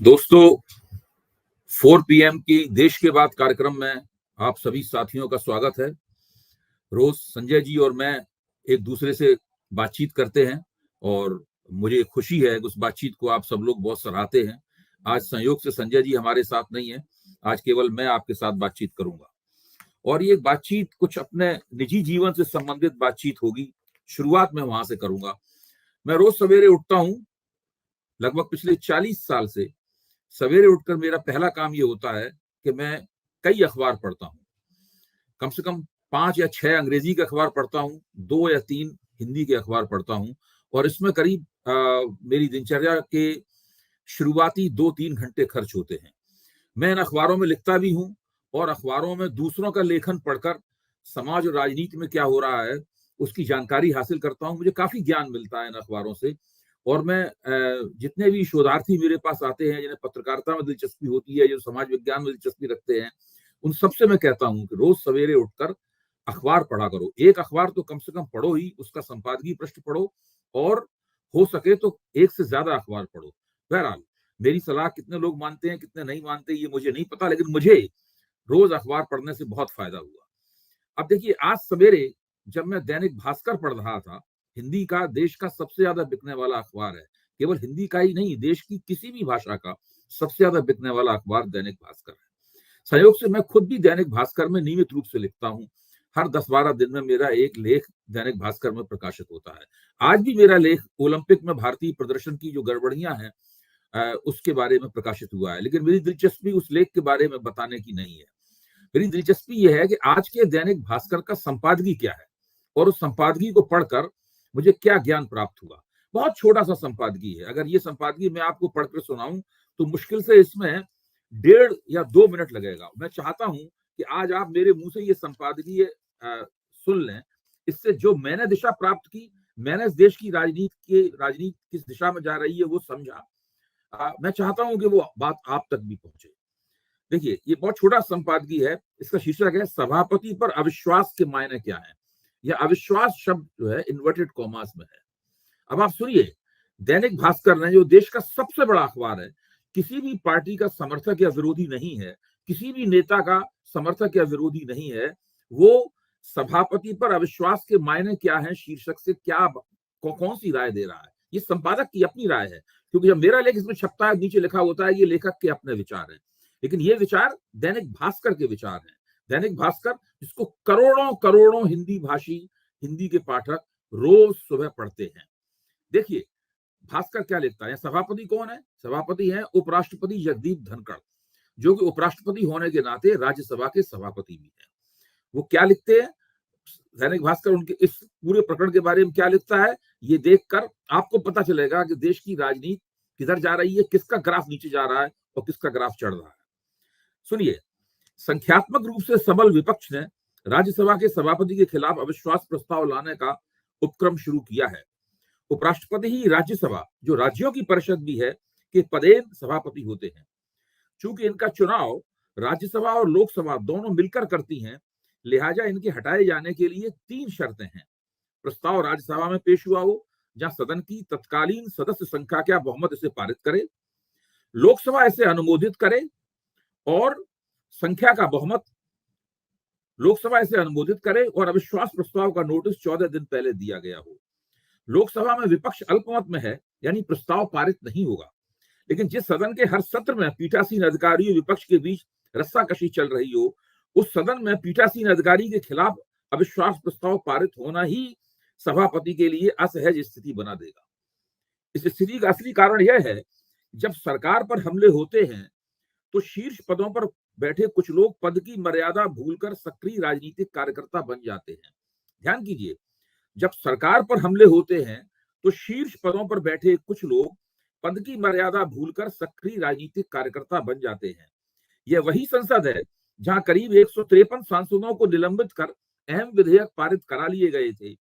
दोस्तों, 4 पीएम की देश के बाद कार्यक्रम में आप सभी साथियों का स्वागत है। रोज संजय जी और मैं एक दूसरे से बातचीत करते हैं और मुझे खुशी है कि उस बातचीत को आप सब लोग बहुत सराहते हैं। आज संयोग से संजय जी हमारे साथ नहीं है। आज केवल मैं आपके साथ बातचीत करूंगा और ये बातचीत कुछ अपने निजी जीवन से संबंधित बातचीत होगी। शुरुआत मैं वहां से करूंगा। मैं रोज सवेरे उठता हूं, लगभग पिछले 40 साल से सवेरे उठकर मेरा पहला काम ये होता है कि मैं कई अखबार पढ़ता हूँ। कम से कम 5 या 6 अंग्रेजी के अखबार पढ़ता हूँ, 2 या 3 हिंदी के अखबार पढ़ता हूँ और इसमें करीब मेरी दिनचर्या के शुरुआती 2-3 घंटे खर्च होते हैं। मैं इन अखबारों में लिखता भी हूँ और अखबारों में दूसरों का लेखन पढ़कर समाज और राजनीति में क्या हो रहा है उसकी जानकारी हासिल करता हूँ। मुझे काफी ज्ञान मिलता है इन अखबारों से और मैं जितने भी शोधार्थी मेरे पास आते हैं, जिन्हें पत्रकारिता में दिलचस्पी होती है, जो समाज विज्ञान में दिलचस्पी रखते हैं, उन सबसे मैं कहता हूँ कि रोज सवेरे उठकर अखबार पढ़ा करो। एक अखबार तो कम से कम पढ़ो ही, उसका संपादकीय पृष्ठ पढ़ो और हो सके तो एक से ज्यादा अखबार पढ़ो। बहरहाल, मेरी सलाह कितने लोग मानते हैं कितने नहीं मानते ये मुझे नहीं पता, लेकिन मुझे रोज अखबार पढ़ने से बहुत फायदा हुआ। अब देखिए, आज सवेरे जब मैं दैनिक भास्कर पढ़ रहा था, हिंदी का देश का सबसे ज्यादा बिकने वाला अखबार है, केवल हिंदी का ही नहीं, देश की किसी भी भाषा का सबसे ज्यादा बिकने वाला अखबार दैनिक भास्कर है। संयोग से मैं खुद भी दैनिक भास्कर में नियमित रूप से लिखता हूँ। हर 10-12 दिन में मेरा एक लेख दैनिक भास्कर में प्रकाशित होता है। आज भी मेरा लेख ओलंपिक में भारतीय प्रदर्शन की जो गड़बड़ियां हैं उसके बारे में प्रकाशित हुआ है, लेकिन मेरी दिलचस्पी उस लेख के बारे में बताने की नहीं है। मेरी दिलचस्पी यह है कि आज के दैनिक भास्कर का संपादकीय क्या है और उस संपादकीय को पढ़कर मुझे क्या ज्ञान प्राप्त हुआ। बहुत छोटा सा संपादकीय है। अगर ये संपादकीय मैं आपको पढ़कर सुनाऊं तो मुश्किल से इसमें 1.5 या 2 मिनट लगेगा। मैं चाहता हूं कि आज आप मेरे मुंह से ये संपादकीय सुन लें। इससे जो मैंने दिशा प्राप्त की, मैंने इस देश की राजनीति किस दिशा में जा रही है वो समझा। मैं चाहता हूं कि वो बात आप तक भी पहुंचे। देखिए, ये बहुत छोटा संपादकीय है। इसका शीर्षक है सभापति पर अविश्वास के मायने क्या है। यह अविश्वास शब्द जो है इन्वर्टेड कॉमास में है। अब आप सुनिए, दैनिक भास्कर ने, जो देश का सबसे बड़ा अखबार है, किसी भी पार्टी का समर्थक या विरोधी नहीं है, किसी भी नेता का समर्थक या विरोधी नहीं है, वो सभापति पर अविश्वास के मायने क्या है शीर्षक से क्या कौन सी राय दे रहा है। ये संपादक की अपनी राय है, क्योंकि जब मेरा लेख इसमें छपता है, नीचे लिखा होता है ये लेखक के अपने विचार हैं, लेकिन ये विचार दैनिक भास्कर के विचार हैं। दैनिक भास्कर, जिसको करोड़ों करोड़ों हिंदी भाषी, हिंदी के पाठक रोज सुबह पढ़ते हैं। देखिए, भास्कर क्या लिखता है। सभापति कौन है? सभापति है उपराष्ट्रपति जगदीप धनखड़, जो कि उपराष्ट्रपति होने के नाते राज्यसभा के सभापति भी है। वो क्या लिखते हैं, दैनिक भास्कर उनके इस पूरे प्रकरण के बारे में क्या लिखता है, ये देखकर आपको पता चलेगा कि देश की राजनीति किधर जा रही है, किसका ग्राफ नीचे जा रहा है और किसका ग्राफ चढ़ रहा है। सुनिए, संख्यात्मक रूप से सबल विपक्ष ने राज्यसभा के सभापति के खिलाफ अविश्वास प्रस्ताव लाने का उपक्रम शुरू किया है। उपराष्ट्रपति ही राज्यसभा, जो राज्यों की परिषद भी है, के पदेन सभापति होते हैं। चूंकि इनका चुनाव राज्यसभा और लोकसभा दोनों मिलकर करती हैं, लिहाजा इनके हटाए जाने के लिए 3 शर्तें हैं। प्रस्ताव राज्यसभा में पेश हुआ हो, जहां सदन की तत्कालीन सदस्य संख्या का बहुमत इसे पारित करे, लोकसभा इसे अनुमोदित करे और संख्या का बहुमत लोकसभा इसे अनुमोदित करे और अविश्वास प्रस्ताव का नोटिस 14 दिन पहले दिया गया हो। लोकसभा में विपक्ष अल्पमत में है, यानी प्रस्ताव पारित नहीं होगा, लेकिन जिस सदन के हर सत्र में पीठासीन अधिकारी और विपक्ष के बीच रस्साकशी चल रही हो, उस सदन में पीठासीन अधिकारी के खिलाफ अविश्वास प्रस्ताव पारित होना ही सभापति के लिए असहज स्थिति बना देगा। इस स्थिति का असली कारण यह है, जब सरकार पर हमले होते हैं तो शीर्ष पदों पर बैठे कुछ लोग पद की मर्यादा भूलकर सक्रिय राजनीतिक कार्यकर्ता बन जाते हैं। ध्यान कीजिए, जब सरकार पर हमले होते हैं तो शीर्ष पदों पर बैठे कुछ लोग पद की मर्यादा भूलकर सक्रिय राजनीतिक कार्यकर्ता बन जाते हैं। यह वही संसद है जहां करीब 153 सांसदों को निलंबित कर अहम विधेयक पारित करा लिए गए थे,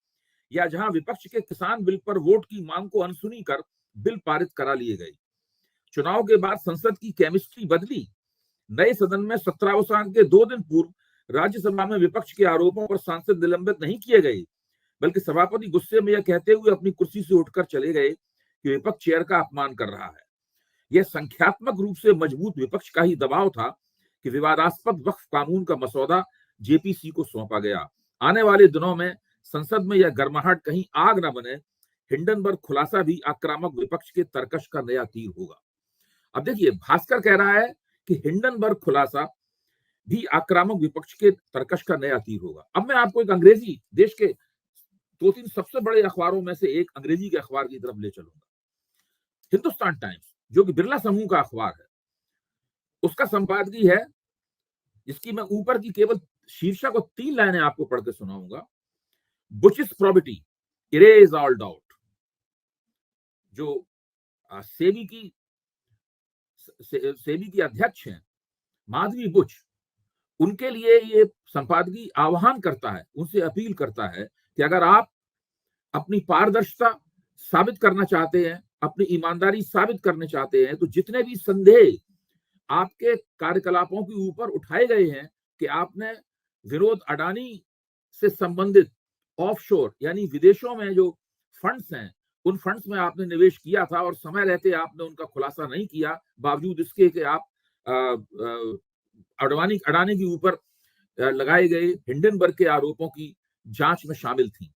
या जहां विपक्ष के किसान बिल पर वोट की मांग को अनसुनी कर बिल पारित करा लिए गए। चुनाव के बाद संसद की केमिस्ट्री बदली। नए सदन में सत्रावसान के 2 दिन पूर्व राज्यसभा में विपक्ष के आरोपों पर सांसद निलंबित नहीं किए गए, बल्कि सभापति गुस्से में यह कहते हुए अपनी कुर्सी से उठकर चले गए कि विपक्ष चेयर का अपमान कर रहा है। यह संख्यात्मक रूप से मजबूत विपक्ष का ही दबाव था कि विवादास्पद वक्फ कानून का मसौदा जेपीसी को सौंपा गया। आने वाले दिनों में संसद में यह गर्माहट कहीं आग न बने, हिंडनबर्ग खुलासा भी आक्रामक विपक्ष के तर्कश का नया तीर होगा। अब देखिए, भास्कर कह रहा है कि हिंडनबर्ग खुलासा भी आक्रामक विपक्ष के तर्कश का नया तीर होगा। अब मैं आपको एक अंग्रेजी, देश के 2-3 सबसे बड़े अखबारों में से एक अंग्रेजी के अखबार की तरफ ले चलूंगा। हिंदुस्तान टाइम्स, जो कि बिरला समूह का अखबार है, उसका संपादकीय है, जिसकी मैं ऊपर की केवल शीर्षक और 3 लाइनें आपको पढ़ के सुनाऊंगा। बुचिस प्रॉपर्टी इरेज ऑल डाउट। जो सेबी की अध्यक्ष हैं माधवी बुच, उनके लिए ये संपादकीय आह्वान करता है, उनसे अपील करता है कि अगर आप अपनी पारदर्शिता साबित करना चाहते हैं, अपनी ईमानदारी साबित करना चाहते हैं, तो जितने भी संदेह आपके कार्यकलापों के ऊपर उठाए गए हैं कि आपने विनोद अडानी से संबंधित ऑफशोर यानी विदेशों में जो फंड्स हैं, उन फंड्स में आपने निवेश किया था और समय रहते आपने उनका खुलासा नहीं किया, बावजूद इसके कि आप अडानी के ऊपर लगाए गए हिंडनबर्ग के आरोपों की जांच में शामिल थी।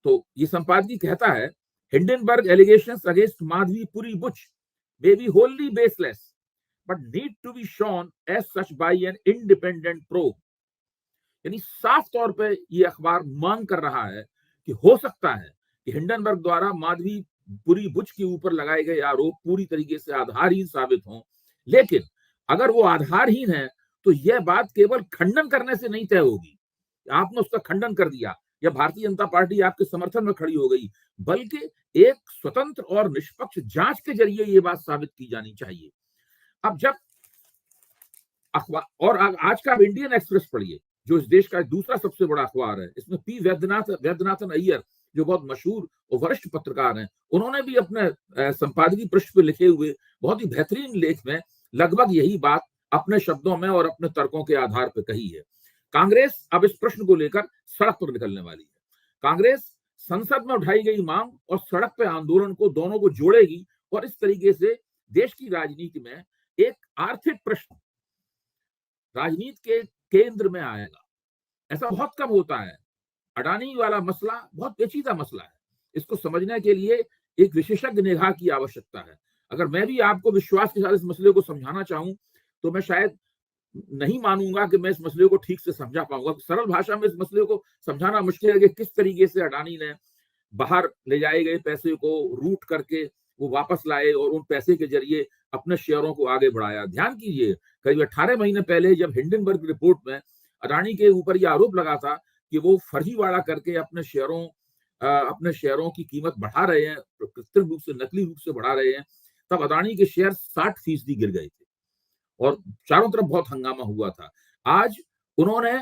तो ये संपादकीय कहता है, Hindenburg allegations against Madhabi Puri Buch may be wholly baseless but need to be shown as such by an independent probe। यानी साफ तौर पे ये अखबार मांग कर रहा है कि हो सकता है कि हिंडनबर्ग द्वारा माधवी पुरी बुच के ऊपर लगाए गए आरोप पूरी तरीके से आधारहीन साबित हों, लेकिन अगर वो आधारहीन है तो यह बात केवल खंडन करने से नहीं तय होगी, आपने उसका खंडन कर दिया या भारतीय जनता पार्टी आपके समर्थन में खड़ी हो गई, बल्कि एक स्वतंत्र और निष्पक्ष जांच के जरिए ये बात साबित की जानी चाहिए। अब जब अखबार, और आज का इंडियन एक्सप्रेस पढ़िए, जो इस देश का दूसरा सबसे बड़ा अखबार है, इसमें पी वैद्यनाथन अय्यर, जो बहुत मशहूर और वरिष्ठ पत्रकार हैं, उन्होंने भी अपने संपादकीय पृष्ठ पर लिखे हुए बहुत ही बेहतरीन लेख में लगभग यही बात अपने शब्दों में और अपने तर्कों के आधार पर कही है। कांग्रेस अब इस प्रश्न को लेकर सड़क पर निकलने वाली है। कांग्रेस संसद में उठाई गई मांग और सड़क पर आंदोलन को, दोनों को जोड़ेगी और इस तरीके से देश की राजनीति में एक आर्थिक प्रश्न राजनीति के केंद्र में आएगा। ऐसा बहुत कम होता है। अडानी वाला मसला बहुत पेचीदा मसला है, इसको समझने के लिए एक विशेषज्ञ निगाह की आवश्यकता है। अगर मैं भी आपको विश्वास के साथ इस मसले को समझाना चाहूं तो मैं शायद नहीं मानूंगा कि मैं इस मसले को ठीक से समझा पाऊंगा। सरल भाषा में इस मसले को समझाना मुश्किल है कि किस तरीके से अडानी ने बाहर ले जाए गए पैसे को रूट करके वो वापस लाए और उन पैसे के जरिए अपने शेयरों को आगे बढ़ाया। ध्यान कीजिए, करीब 18 महीने पहले जब हिंडनबर्ग रिपोर्ट में अडानी के ऊपर यह आरोप लगा था कि वो फर्जीवाड़ा करके अपने शेयरों की कीमत बढ़ा रहे हैं, कृत्रिम रूप से, नकली रूप से बढ़ा रहे हैं, तब अडानी के शेयर 60% गिर गए थे और चारों तरफ बहुत हंगामा हुआ था। आज उन्होंने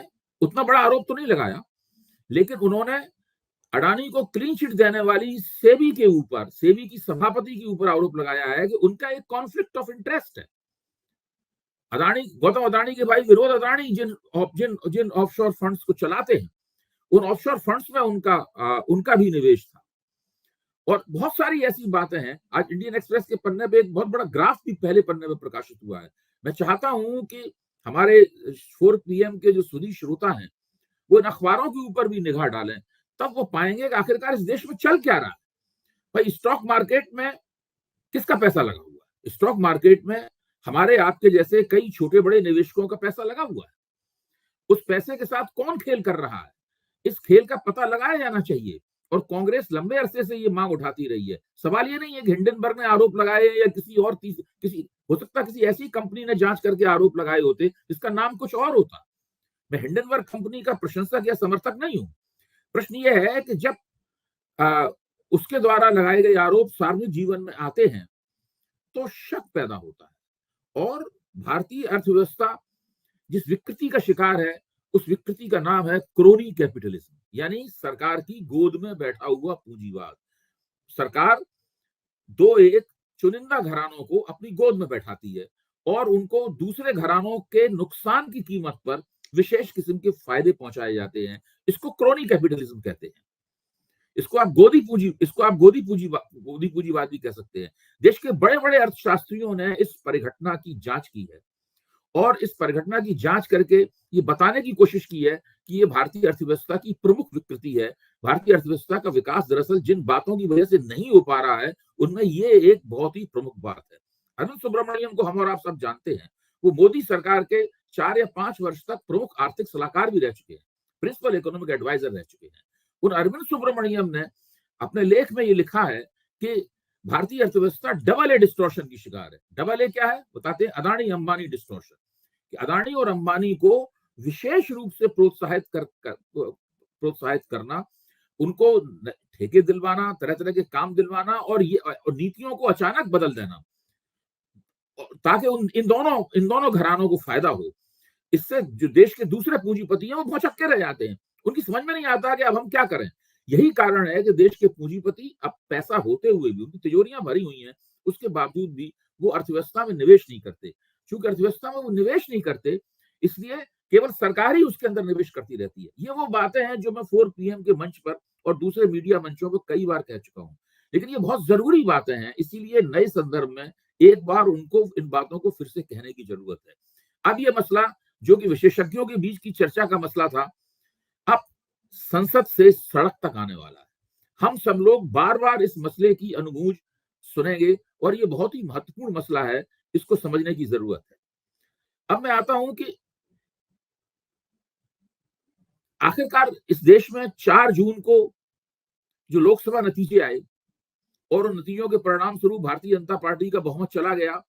उतना बड़ा आरोप तो नहीं लगाया, लेकिन उन्होंने अडानी को क्लीन चिट देने वाली सेबी की सभापति के ऊपर आरोप लगाया है कि उनका एक कॉन्फ्लिक्ट ऑफ इंटरेस्ट है। गौतम अडानी के भाई विनोद अडानी जिन ऑफशोर फंड्स को चलाते हैं, उन ऑफशोर फंड्स में उनका भी निवेश था और बहुत सारी ऐसी बातें हैं। आज इंडियन एक्सप्रेस के पन्ने पे एक बहुत बड़ा ग्राफ भी पहले पन्ने में प्रकाशित हुआ है। मैं चाहता हूं कि हमारे 4 PM के जो सुधी श्रोता हैं वो इन अखबारों के ऊपर भी निगाह डालें, तब वो पाएंगे कि आखिरकार इस देश में चल क्या रहा है। भाई, स्टॉक मार्केट में किसका पैसा लगा हुआ है? स्टॉक मार्केट में हमारे आपके जैसे कई छोटे बड़े निवेशकों का पैसा लगा हुआ है। उस पैसे के साथ कौन खेल कर रहा है, इस खेल का पता लगाया जाना चाहिए और कांग्रेस लंबे अरसे से ये मांग उठाती रही है। सवाल ये नहीं है कि हिंडनबर्ग ने आरोप लगाए या हो सकता है किसी ऐसी कंपनी ने जांच करके आरोप लगाए होते जिसका नाम कुछ और होता। मैं हिंडनबर्ग कंपनी का प्रशंसक या समर्थक नहीं हूं। प्रश्न यह है कि जब उसके द्वारा लगाए गए आरोप सार्वजनिक जीवन में आते हैं तो शक पैदा होता है और भारतीय अर्थव्यवस्था जिस विकृति का शिकार है, उस विकृति का नाम है क्रोनी कैपिटलिज्म, यानी सरकार की गोद में बैठा हुआ पूंजीवाद। सरकार 2-1 चुनिंदा घरानों को अपनी गोद में बैठाती है और उनको दूसरे घरानों के नुकसान की कीमत पर विशेष किस्म के फायदे पहुंचाए जाते हैं। इसको क्रोनी कैपिटलिज्म कहते हैं। इसको आप गोदी पूंजीवाद भी कह सकते हैं। देश के बड़े बड़े अर्थशास्त्रियों ने इस परिघटना की जांच की है और इस परिघटना की जांच करके ये बताने की कोशिश की है कि ये भारतीय अर्थव्यवस्था की प्रमुख विकृति है। भारतीय अर्थव्यवस्था का विकास दरअसल जिन बातों की वजह से नहीं हो पा रहा है उनमें ये एक बहुत ही प्रमुख बात है। अरविंद सुब्रमण्यम को हम और आप सब जानते हैं। वो मोदी सरकार के 4 या 5 वर्ष तक प्रमुख आर्थिक सलाहकार भी रह चुके हैं, प्रिंसिपल इकोनॉमिक एडवाइजर रह चुके हैं। उन अरविंद सुब्रमण्यम ने अपने लेख में ये लिखा है कि भारतीय अर्थव्यवस्था डबल ए डिस्टॉर्शन की शिकार है। डबल ए क्या है बताते हैं, अदानी अंबानी डिस्टॉर्शन। कि अदानी और अंबानी को विशेष रूप से प्रोत्साहित करना, उनको ठेके दिलवाना, तरह तरह के काम दिलवाना और नीतियों को अचानक बदल देना ताकि इन दोनों घरानों को फायदा हो। इससे जो देश के दूसरे पूंजीपति हैं वो भौचक्के रह जाते हैं, उनकी समझ में नहीं आता कि अब हम क्या करें। यही कारण है कि देश के पूंजीपति अब पैसा होते हुए भी, उनकी तिजोरियां भरी हुई हैं, उसके बावजूद भी वो अर्थव्यवस्था में निवेश नहीं करते। चूंकि अर्थव्यवस्था में वो निवेश नहीं करते, इसलिए केवल सरकार ही उसके अंदर निवेश करती रहती है। ये वो बातें हैं जो मैं 4PM के मंच पर और दूसरे मीडिया मंचों पर कई बार कह चुका हूं, लेकिन ये बहुत जरूरी बातें हैं, इसीलिए नए संदर्भ में एक बार उनको इन बातों को फिर से कहने की जरूरत है। अब ये मसला जो कि विशेषज्ञों के बीच की चर्चा का मसला था, अब संसद से सड़क तक आने वाला है। हम सब लोग बार बार इस मसले की अनुगूंज सुनेंगे और ये बहुत ही महत्वपूर्ण मसला है, इसको समझने की जरूरत है। अब मैं आता हूं कि आखिरकार इस देश में 4 जून को जो लोकसभा नतीजे आए और उन नतीजों के परिणाम स्वरूप भारतीय जनता पार्टी का बहुमत चला गया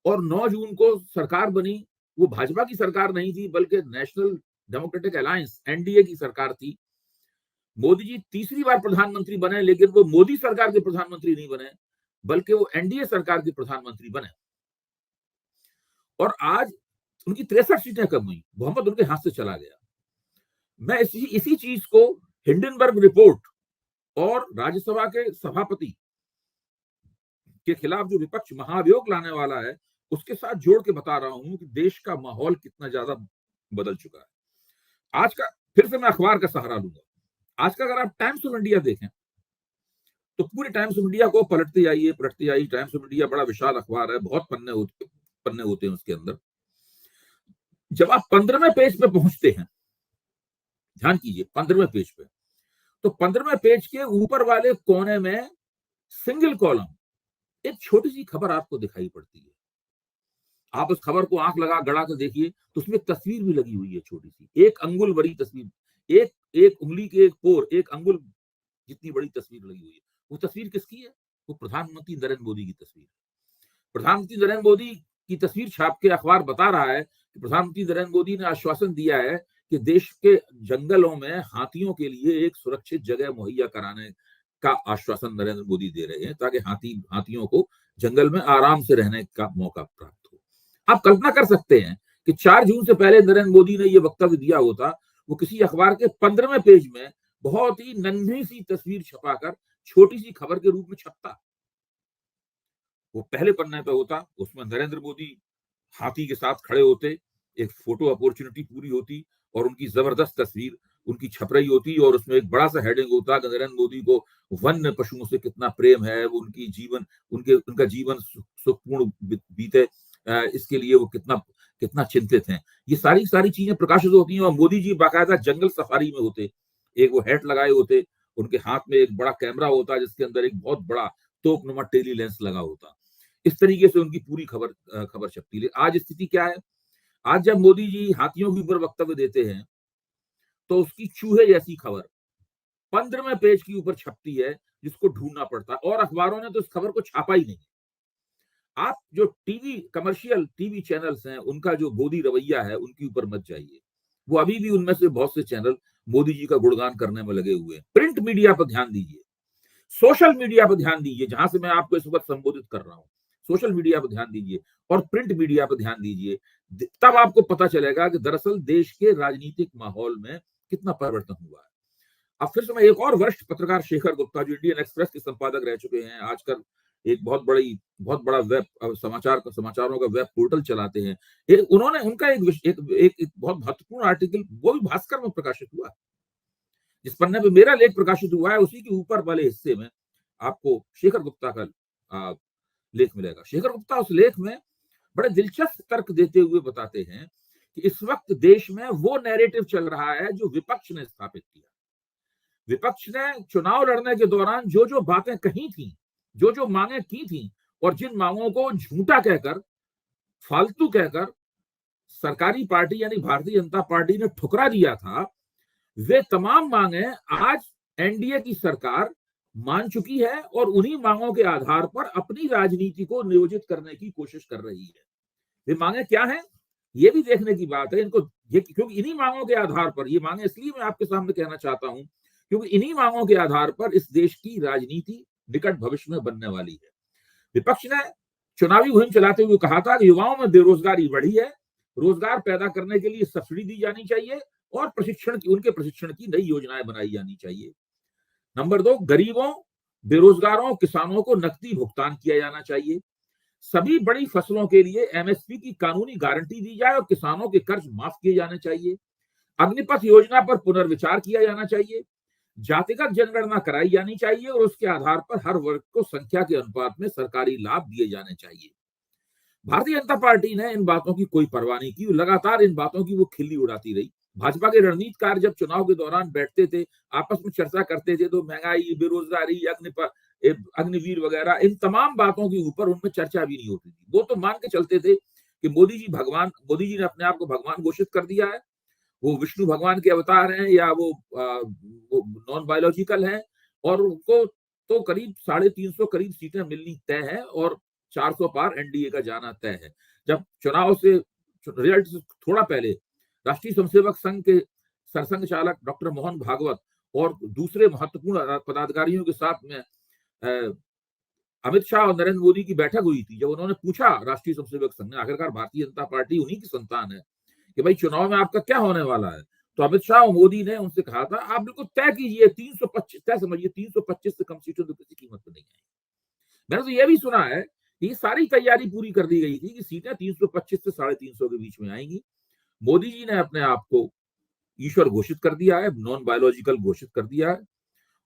और 9 जून को सरकार बनी। वो भाजपा की सरकार नहीं थी बल्कि नेशनल डेमोक्रेटिक अलायंस एनडीए की सरकार थी। मोदी जी तीसरी बार प्रधानमंत्री बने, लेकिन वो मोदी सरकार के प्रधानमंत्री नहीं बने बल्कि वो एनडीए सरकार के प्रधानमंत्री बने और आज उनकी 63 सीटें कम हुई, बहुमत उनके हाथ से चला गया। मैं इसी चीज को हिंडनबर्ग रिपोर्ट और राज्यसभा के सभापति के खिलाफ जो विपक्ष महाभियोग लाने वाला है उसके साथ जोड़ के बता रहा हूं कि देश का माहौल कितना ज्यादा बदल चुका है। आज का फिर से मैं अखबार का सहारा लूंगा। आज का अगर आप टाइम्स ऑफ इंडिया देखें तो पूरे टाइम्स ऑफ इंडिया को पलटते जाइए। टाइम्स ऑफ इंडिया बड़ा विशाल अखबार है, बहुत पन्ने होते हैं उसके अंदर। जब आप 15वें पेज पे पहुंचते हैं, ध्यान कीजिए 15वें पेज पे, तो 15वें पेज के ऊपर वाले कोने में सिंगल कॉलम एक छोटी सी खबर आपको दिखाई पड़ती है। आप उस खबर को आंख लगा गड़ा कर देखिए तो उसमें तस्वीर भी लगी हुई है, छोटी सी, 1 अंगुल बड़ी तस्वीर, एक उंगली के एक पोर, 1 अंगुल जितनी बड़ी तस्वीर लगी हुई है। वो तस्वीर किसकी है? वो प्रधानमंत्री नरेंद्र मोदी की तस्वीर। प्रधानमंत्री नरेंद्र मोदी की तस्वीर छाप के अखबार बता रहा है कि प्रधानमंत्री नरेंद्र मोदी ने आश्वासन दिया है कि देश के जंगलों में हाथियों के लिए एक सुरक्षित जगह मुहैया कराने का आश्वासन नरेंद्र मोदी दे रहे हैं ताकि हाथियों को जंगल में आराम से रहने का मौका प्राप्त हो। आप कल्पना कर सकते हैं कि 4 जून से पहले नरेंद्र मोदी ने यह वक्तव्य दिया होता, वो किसी अखबार के 15वें पेज में बहुत ही नन्ही सी तस्वीर छपाकर छोटी सी खबर के रूप में छपता। वो पहले पन्ने पे होता, उसमें नरेंद्र मोदी हाथी के साथ खड़े होते, एक फोटो अपॉर्चुनिटी पूरी होती और उनकी जबरदस्त तस्वीर उनकी छप रही होती और उसमें एक बड़ा सा हेडिंग होता कि नरेंद्र मोदी को वन्य पशुओं से कितना प्रेम है, उनका जीवन सुखपूर्ण बीते, इसके लिए वो कितना चिंतित हैं। ये सारी चीजें प्रकाशित होती हैं और मोदी जी बाकायदा जंगल सफारी में होते, एक वो हैट लगाए होते, उनके हाथ में एक बड़ा कैमरा होता जिसके अंदर एक बहुत बड़ा तोपनुमा टेली लेंस लगा होता। इस तरीके से उनकी पूरी खबर छपती है। आज स्थिति क्या है? आज जब मोदी जी हाथियों के ऊपर वक्तव्य देते हैं तो उसकी चूहे जैसी खबर 15वें पेज के ऊपर छपती है जिसको ढूंढना पड़ता है और अखबारों ने तो इस खबर को छापा ही नहीं। आप जो कमर्शियल टीवी चैनल्स हैं उनका जो गोदी रवैया है उनके ऊपर मत जाइए। वो अभी भी उनमें से बहुत से चैनल मोदी जी का गुणगान करने में लगे हुए हैं। प्रिंट मीडिया पर ध्यान दीजिए, सोशल मीडिया पर ध्यान दीजिए, जहां से मैं आपको इस वक्त संबोधित कर रहा हूं। सोशल मीडिया पर ध्यान दीजिए और प्रिंट मीडिया पर ध्यान दीजिए, तब आपको पता चलेगा कि दरअसल देश के राजनीतिक माहौल में कितना परिवर्तन हुआ है। अब फिर से मैं एक और वरिष्ठ पत्रकार शेखर गुप्ता जो इंडियन एक्सप्रेस के संपादक रह चुके हैं, आजकल एक बहुत बड़ा वेब समाचारों का वेब पोर्टल चलाते हैं, उन्होंने उनका एक बहुत महत्वपूर्ण आर्टिकल वो भी भास्कर में प्रकाशित हुआ जिस पन्ने पे मेरा लेख प्रकाशित हुआ है उसी के ऊपर वाले हिस्से में आपको शेखर गुप्ता का लेख मिलेगा। शेखर गुप्ता उस लेख में बड़े दिलचस्प तर्क देते हुए बताते हैं कि इस वक्त देश में वो नैरेटिव चल रहा है जो विपक्ष ने स्थापित किया। विपक्ष ने चुनाव लड़ने के दौरान जो जो बातें कही थी, जो जो मांगे की थी और जिन मांगों को झूठा कहकर, फालतू कहकर सरकारी पार्टी यानी भारतीय जनता पार्टी ने ठुकरा दिया था, वे तमाम मांगे आज एनडीए की सरकार मान चुकी है और उन्हीं मांगों के आधार पर अपनी राजनीति को नियोजित करने की कोशिश कर रही है। वे मांगे क्या हैं, ये भी देखने की बात है इनको, क्योंकि इन्हीं मांगों के आधार पर, ये मांगे इसलिए मैं आपके सामने कहना चाहता हूं क्योंकि इन्हीं मांगों के आधार पर इस देश की राजनीति निकट भविष्य में बनने वाली है। विपक्ष ने चुनावी मुहिम चलाते हुए कहा था कि युवाओं में बेरोजगारी बढ़ी है, रोजगार पैदा करने के लिए सब्सिडी दी जानी चाहिए और उनके प्रशिक्षण की नई योजनाएं बनाई जानी चाहिए। नंबर 2, गरीबों, बेरोजगारों, किसानों को नकदी भुगतान किया जाना चाहिए। सभी बड़ी फसलों के लिए एमएसपी की कानूनी गारंटी दी जाए और किसानों के कर्ज माफ किए जाने चाहिए। अग्निपथ योजना पर पुनर्विचार किया जाना चाहिए। जातिगत जनगणना कराई जानी चाहिए और उसके आधार पर हर वर्ग को संख्या के अनुपात में सरकारी लाभ दिए जाने चाहिए। भारतीय जनता पार्टी ने इन बातों की कोई परवाह नहीं की, लगातार इन बातों की वो खिल्ली उड़ाती रही। भाजपा के रणनीतिकार जब चुनाव के दौरान बैठते थे, आपस में चर्चा करते थे, तो महंगाई, बेरोजगारी, अग्निवीर वगैरह इन तमाम बातों के ऊपर उनमें चर्चा भी नहीं होती थी। वो तो मान के चलते थे कि मोदी जी ने अपने आप को भगवान घोषित कर दिया है, वो विष्णु भगवान के अवतार हैं या वो नॉन बायोलॉजिकल हैं और उनको तो करीब 350 करीब सीटें मिलनी तय है और 400 पार एनडीए का जाना तय है। जब चुनाव से रिजल्ट से थोड़ा पहले राष्ट्रीय स्वयंसेवक संघ के सरसंघ चालक डॉक्टर मोहन भागवत और दूसरे महत्वपूर्ण पदाधिकारियों के साथ में अमित शाह और नरेंद्र मोदी की बैठक हुई थी, जब उन्होंने पूछा राष्ट्रीय स्वयंसेवक संघ ने, आखिरकार भारतीय जनता पार्टी उन्हीं की संतान है, कि भाई चुनाव में आपका क्या होने वाला है, तो अमित शाह और मोदी ने उनसे कहा था आप बिल्कुल तय कीजिए, 325 तय समझिए, 325 से कम सीटों तो किसी कीमत पर नहीं आएगी। मैंने तो यह भी सुना है कि सारी तैयारी पूरी कर दी गई थी कि सीटें 325 से 350 के बीच में आएंगी। मोदी जी ने अपने आप को ईश्वर घोषित कर दिया है, नॉन बायोलॉजिकल घोषित कर दिया है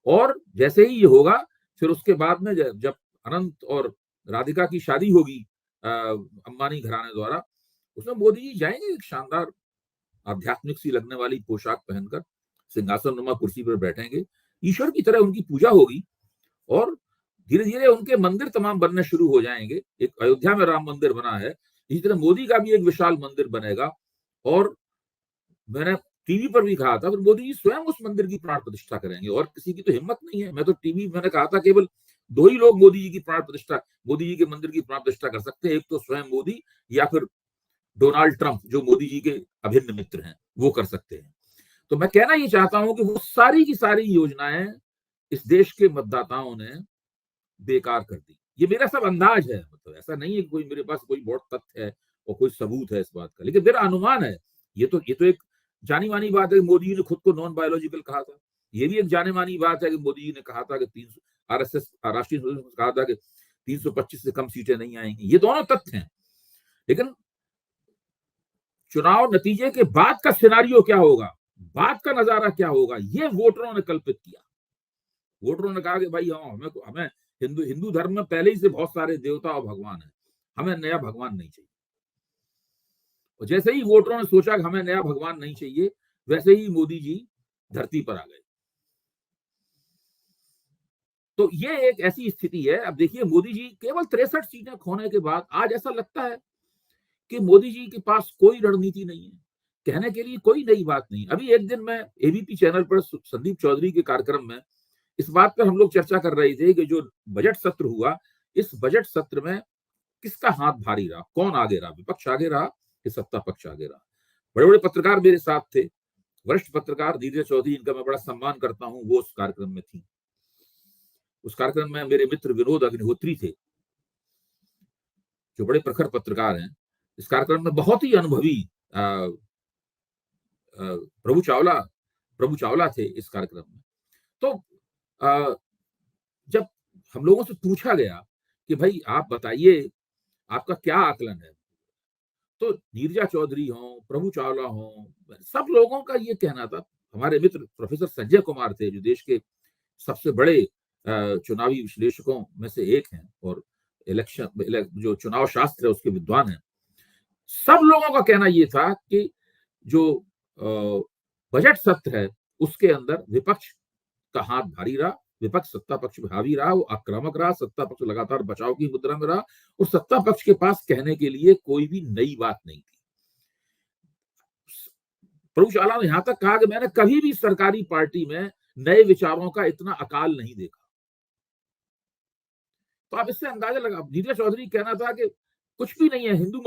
और जैसे ही ये होगा फिर उसके बाद में जब अनंत और राधिका की शादी होगी अंबानी घराने द्वारा, उसमें मोदी जी जाएंगे एक शानदार आध्यात्मिक सी लगने वाली पोशाक पहनकर सिंहासन नुमा कुर्सी पर बैठेंगे, ईश्वर की तरह उनकी पूजा होगी और धीरे धीरे उनके मंदिर तमाम बनने शुरू हो जाएंगे। एक अयोध्या में राम मंदिर बना है, इसी तरह मोदी का भी एक विशाल मंदिर बनेगा और मैंने टीवी पर भी कहा था फिर मोदी जी स्वयं उस मंदिर की प्राण प्रतिष्ठा करेंगे और किसी की तो हिम्मत नहीं है। मैं तो टीवी मैंने कहा था केवल 2 ही लोग मोदी जी की प्राण प्रतिष्ठा, मोदी जी के मंदिर की प्राण प्रतिष्ठा कर सकते हैं, एक तो स्वयं मोदी या फिर डोनाल्ड ट्रंप जो मोदी जी के अभिन्न मित्र हैं, वो कर सकते हैं। तो मैं कहना ये चाहता हूं कि वो सारी की सारी योजनाएं इस देश के मतदाताओं ने बेकार कर दी। ये मेरा सब अंदाज है, मतलब ऐसा नहीं है कि कोई मेरे पास कोई बहुत तथ्य है और कोई सबूत है इस बात का, लेकिन मेरा अनुमान है। ये तो एक जानी मानी बात है कि मोदी जी ने खुद को नॉन बायोलॉजिकल कहा था। ये भी एक जाने मानी बात है कि मोदी जी ने कहा था कि 300 आरएसएस राष्ट्रीय कहा था कि 325 से कम सीटें नहीं आएंगी। ये दोनों तथ्य हैं, लेकिन चुनाव नतीजे के बाद का सिनारियो क्या होगा, बाद का नजारा क्या होगा, ये वोटरों ने कल्पित किया। वोटरों ने कहा कि भाई हमें हिंदू धर्म में पहले ही से बहुत सारे देवता और भगवान हैं, हमें नया भगवान नहीं चाहिए। और जैसे ही वोटरों ने सोचा कि हमें नया भगवान नहीं चाहिए, वैसे ही मोदी जी धरती पर आ गए। तो ये एक ऐसी स्थिति है। अब देखिए मोदी जी केवल 63 सीटें खोने के बाद आज ऐसा लगता है कि मोदी जी के पास कोई रणनीति नहीं है, कहने के लिए कोई नई बात नहीं। अभी एक दिन मैं एबीपी चैनल पर संदीप चौधरी के कार्यक्रम में इस बात पर हम लोग चर्चा कर रहे थे कि जो बजट सत्र हुआ, इस बजट सत्र में किसका हाथ भारी रहा, कौन आगे रहा, विपक्ष आगे रहा कि सत्ता पक्ष आगे रहा। बड़े बड़े पत्रकार मेरे साथ थे, वरिष्ठ पत्रकार नीरजा चौधरी, इनका मैं बड़ा सम्मान करता हूं, वो उस कार्यक्रम में थी। उस कार्यक्रम में मेरे मित्र विनोद अग्निहोत्री थे, जो बड़े प्रखर पत्रकार हैं। इस कार्यक्रम में बहुत ही अनुभवी प्रभु चावला थे इस कार्यक्रम में। तो जब हम लोगों से पूछा गया कि भाई आप बताइए आपका क्या आकलन है, तो नीरजा चौधरी हो, प्रभु चावला हो, सब लोगों का ये कहना था, हमारे मित्र प्रोफेसर संजय कुमार थे, जो देश के सबसे बड़े चुनावी विश्लेषकों में से एक हैं और जो चुनाव शास्त्र है उसके विद्वान हैं। सब लोगों का कहना ये था कि जो बजट सत्र है उसके अंदर विपक्ष का हाथ भारी रहा, विपक्ष सत्ता पक्ष पे हावी रहा, वो आक्रामक रहा, सत्ता पक्ष लगातार बचाव की मुद्रा में रहा और सत्ता पक्ष के पास कहने के लिए कोई भी नई बात नहीं थी। प्रभुशाला ने यहां तक कहा कि मैंने कभी भी सरकारी पार्टी में नए विचारों का इतना अकाल नहीं देखा। तो आप इससे अंदाजा लगा, नीरज चौधरी कहना था कि कुछ भी नहीं है, हिंदू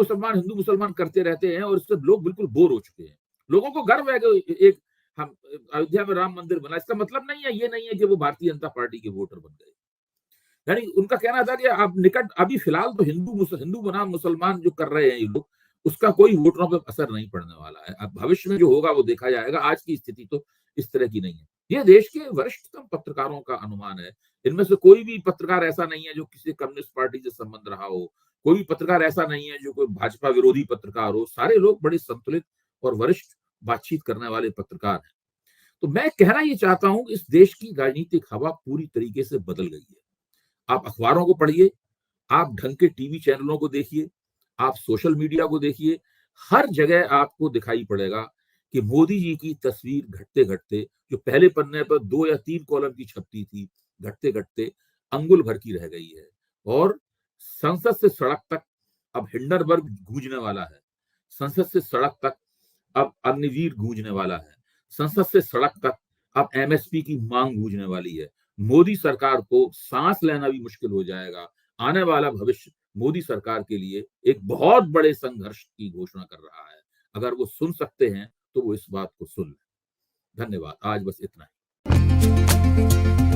मुसलमान करते रहते हैं और इससे लोग बिल्कुल बोर हो चुके हैं। लोगों को गर्व है कि एक हम अयोध्या में राम मंदिर बना, इसका मतलब नहीं है ये नहीं है कि वो भारतीय जनता पार्टी के वोटर बन गए। यानी उनका कहना था कि आप निकट अभी फिलहाल तो हिंदू बनाम मुसलमान जो कर रहे हैं ये लोग, उसका कोई वोटरों पर असर नहीं पड़ने वाला है। अब भविष्य में जो होगा वो देखा जाएगा, आज की स्थिति तो इस तरह की नहीं है। ये देश के वरिष्ठतम पत्रकारों का अनुमान है। इनमें से कोई भी पत्रकार ऐसा नहीं है जो किसी कम्युनिस्ट पार्टी से संबंध रहा हो, कोई भी पत्रकार ऐसा नहीं है जो कोई भाजपा विरोधी पत्रकार हो। सारे लोग बड़े संतुलित और वरिष्ठ बातचीत करने वाले पत्रकार हैं। तो मैं कहना ये चाहता हूं, इस देश की राजनीतिक हवा पूरी तरीके से बदल गई है। आप अखबारों को पढ़िए, आप ढंग के टीवी चैनलों को देखिए, आप सोशल मीडिया को देखिए, हर जगह आपको दिखाई पड़ेगा कि मोदी जी की तस्वीर घटते घटते, जो पहले पन्ने पर 2 या 3 कॉलम की छपती थी, घटते घटते अंगुल भर की रह गई है। और संसद से सड़क तक अब हिंडनबर्ग गूंजने वाला है, संसद से सड़क तक अब अग्निवीर गूंजने वाला है, संसद से सड़क तक अब एमएसपी की मांग गूंजने वाली है। मोदी सरकार को सांस लेना भी मुश्किल हो जाएगा। आने वाला भविष्य मोदी सरकार के लिए एक बहुत बड़े संघर्ष की घोषणा कर रहा है। अगर वो सुन सकते हैं तो वो इस बात को सुन लें। धन्यवाद, आज बस इतना ही।